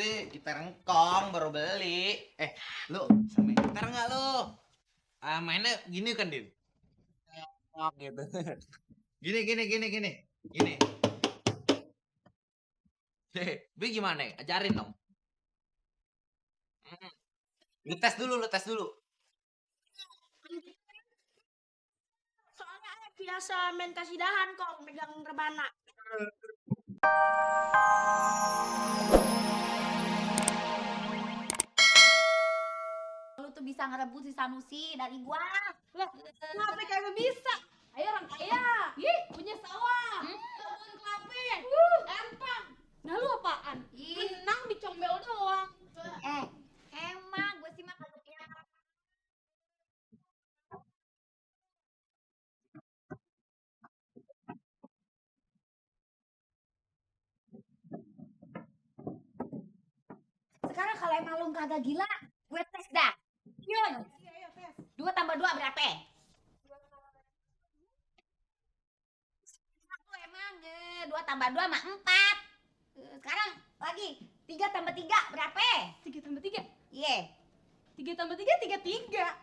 Itu gitar ngkong baru beli. Lu sama gitar nggak lu? Mainnya gini kan, Din? Oh, gitu. Gini. Gini. Bi gimana? Ajarin dong. Hmm. Lu tes dulu. Soalnya ayah biasa main kasidahan kok, megang rebana. Lu tuh bisa ngerebut si Sanusi dari gua. Lah, kenapa kagak bisa? Ayo orang kaya. Punya sawah. Kebun kelapa. Empang. Nah lu apaan? Ih. Menang dicombel doang. Emang gue sih mah kagak punya. Sekarang kalau emang lu kagak gila, gue tes dah. Yun, Iya, tes. 2 tambah 2 berapa? Satu emang 2 tambah 2 mah 4. Sekarang lagi 3 tambah 3 berapa? 3 tambah 3. Iya. 3 tambah 3, 3.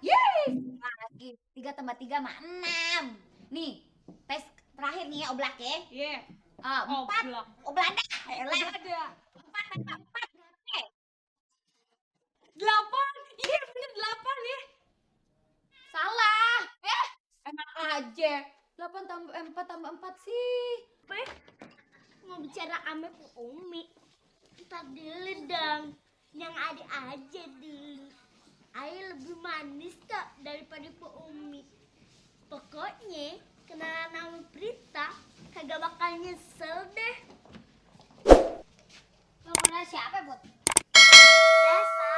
Yes. Lagi 3 tambah 3 mah 6. Nih, tes terakhir nih ya oblak ya. Iya. 4 Oblak. oblada. Elah. Ada. 4 tambah 4 berapa? 8. Iya, bener 8 ya. Salah. Enak aja. 4 tambah 4 sih. Mau bicara sama Bu Umi. Ntar dulu dong. Yang ada aja dulu. Ayo lebih manis kok daripada Bu Umi. Pokoknya kenalan nama Prita kagak bakal nyesel deh. Lo kenal siapa, Bot? Biasa.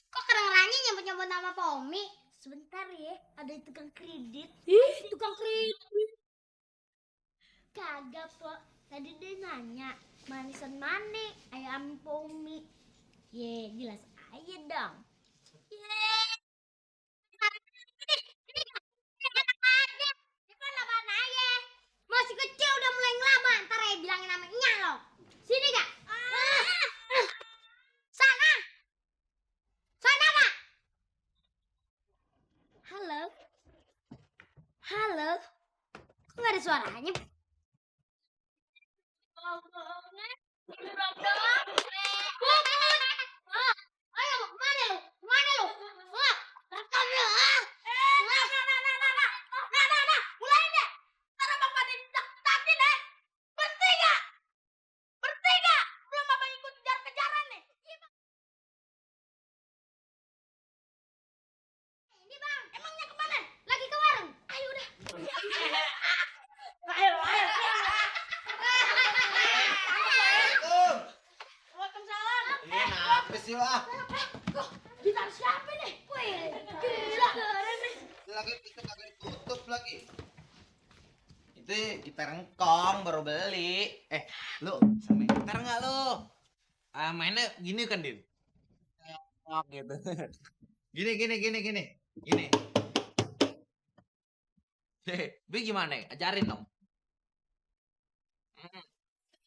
Kok kedengerannya nyebut-nyebut nama Pomi? Sebentar ya, ada tukang kredit. Tukang kredit. Kagak, Pok. Tadi dia nanya, manisan mana ayam Pomi? Ye, jelas aja dong. Masih kecil udah mulai ngelaba, ntar ya bilangin namanya lo. Sini gak? Sana. Sana gak? Halo? Halo? Kok gak ada suaranya? Ayo, kemana lu? Kemana lu? Rekam lu, Nah, mulai deh. Ntar abang pada ditak-takin deh. Berhenti gak? Berhenti gak? Belum abang ikut kejar-kejaran nih. Ini bang, emangnya kemana? Lagi ke warung. Ayo udah. Ayo. Assalamualaikum. Waalaikumsalam. Apa sih lah? Gitar siapa nih? Wih, gila. Keren nih. Lagi itu kagak ditutup lagi. Itu gitar ngkong baru beli. Lu sama gitar nggak lu? Mainnya gini kan, Din? Oh, gitu. Gini. Bi gimana? Ajarin dong.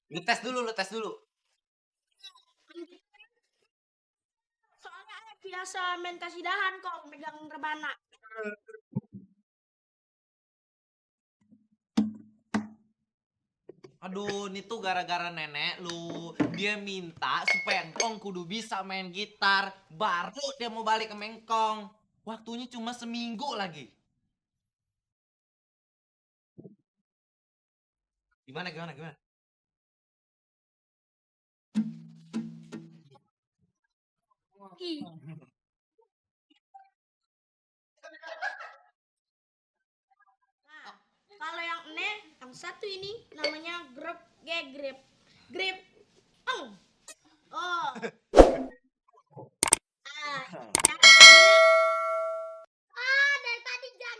Lu tes dulu. Soalnya ayah biasa main kasidahan kok, megang rebana. Aduh, ini tuh gara-gara nenek lu. Dia minta supaya engkong kudu bisa main gitar. Baru dia mau balik ke Mengkong. Waktunya cuma seminggu lagi. Gimana? Nah, kalau yang satu ini namanya grip. Oh. Dari tadi jang.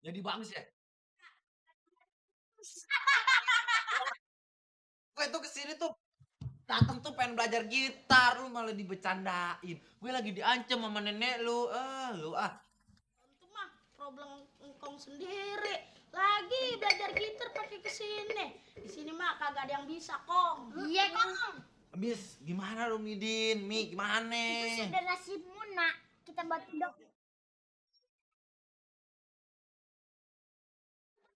Jadi bagus ya? Gue tuh kesini tuh datang tuh pengen belajar gitar, lu malah dibecandain. Gue lagi diancam sama nenek lu. Lu Itu mah problem engkong sendiri. Lagi belajar gitar pakai kesini. Di sini mah kagak ada yang bisa, Kong. Iya, Kong. Habis gimana lu Midin? Mi gimana? Itu sudah nasibmu, nak. Kita buat dok.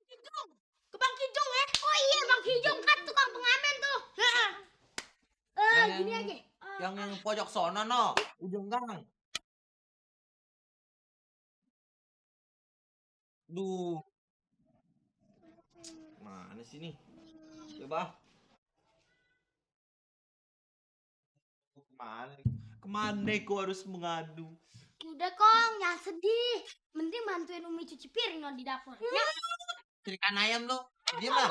Kijung. Ke Bang Kijung ya? Oh iya, Bang Kijung kan tukang pengamen tuh. Gini aja. Yang pojok sono no, ujung gang. Duh. Mana sih nih? Coba. Kemana? Kemana ku harus mengadu? Udah, Kong, jangan sedih. Mending bantuin Umi cuci piring lo di dapur. Ya, Ikan ayam lo. Diam lah.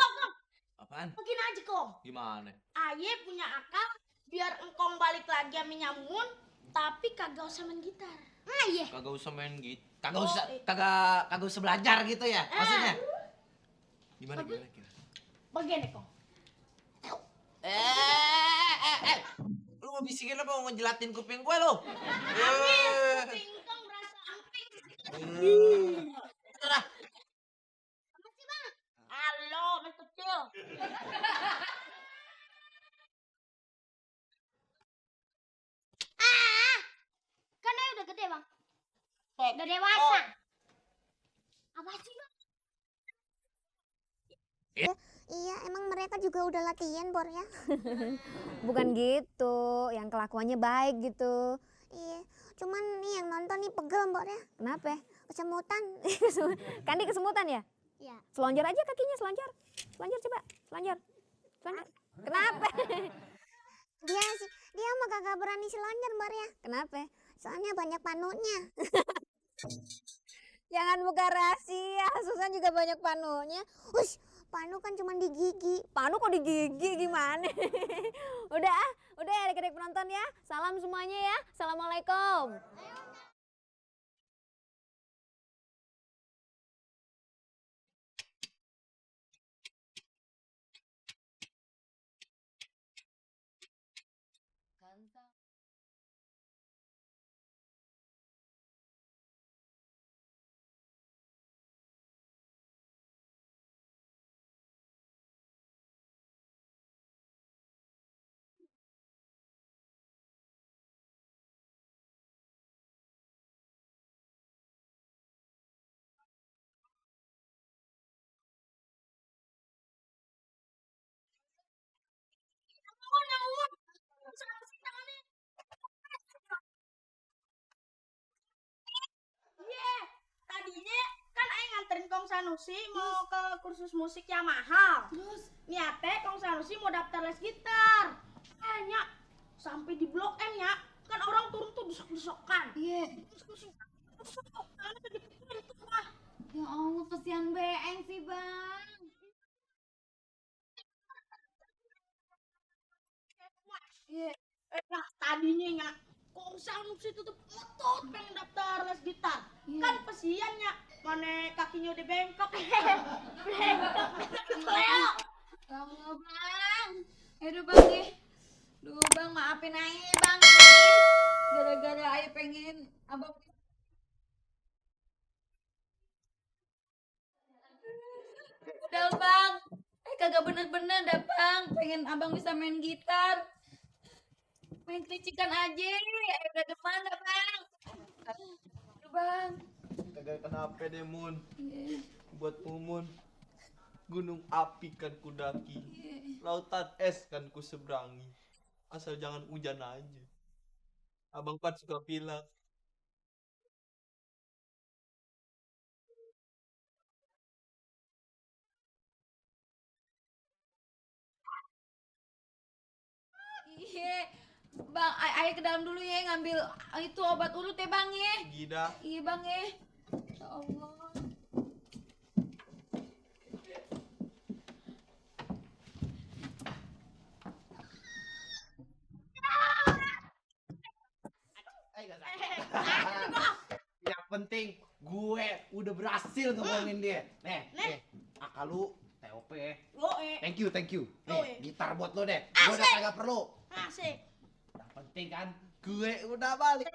Apaan? Begini aja, Kong. Gimana? Aye punya akal biar engkong balik lagi sama Nyamun, tapi kagak usah main gitar. nah iya. Kagak usah main gitu. Kagak usah belajar gitu ya? Maksudnya? Gimana kira? Begini, Kong. Lu mau bisikin apa? Mau ngejelatin kuping gue lo? Kuping engkong berasa amping. Terah. Apa sih, Bang? Halo, mas kecil. Kan dia udah gede, Bang. Udah Udah dewasa. Apa sih, Bang? Iya, emang mereka juga udah latihan, Bor ya. Bukan gitu, yang kelakuannya baik gitu. Iya, cuman nih yang nonton nih pegel, Bor ya. Kenapa? Kesemutan. Kan dia kesemutan ya? Iya. Selonjor aja kakinya, selonjor. Selonjor coba, selonjor. Selonjor. Kenapa? Dia mah kagak berani selonjor, Bor ya. Kenapa? Soalnya banyak panunya. Jangan buka rahasia, Susan juga banyak panunya. Ush, panu kan cuma di gigi. Panu kok di gigi gimana? Udah ya adik-adik penonton ya. Salam semuanya ya. Assalamualaikum. Nyamun. Sama sih tangannya. Iya, tadinya kan Aing nganterin Kong Sanusi mau ke kursus musik yang mahal. Terus niatnya Kong Sanusi mau daftar les gitar. Nyak, sampai di Blok M ya, kan orang turun tuh desok-desokan. Iya. Ya Allah, kesian Beeng sih, Bang. Iya. Nah, tadinya ya, Kong Sanusi tuh otot pengen daftar les gitar. Iya. Kan pesiannya, mana kakinya udah bengkok. Bengkok. Leo. Ya Allah, Bang. Aduh, Bang ya. Duh, Bang, maafin Aing, Bang. Gara-gara Aing pengen Abang. Udah, Bang. Kagak bener-bener dah, Bang. Pengen Abang bisa main gitar. Main kelicikan aja. Aing udah depan dah, Bang. Aduh, Bang. Kagak kenapa deh Mun. Iya. Buat Mumun. Gunung api kan ku daki. Lautan es kan ku seberangi. Asal jangan hujan aja. Abang Pat suka bilang. Iya, Bang, ayo ke dalam dulu ya ngambil itu obat urut ya Bang ya. Gida. Iya Bang ya. Ya Allah. Yang penting gue udah berhasil ngomongin dia. Nih, akal lu TOP. Lo Thank you. Oh, Nih, gitar buat lo deh. Asik. Gue udah kagak perlu. asik. Yang penting kan gue udah balik.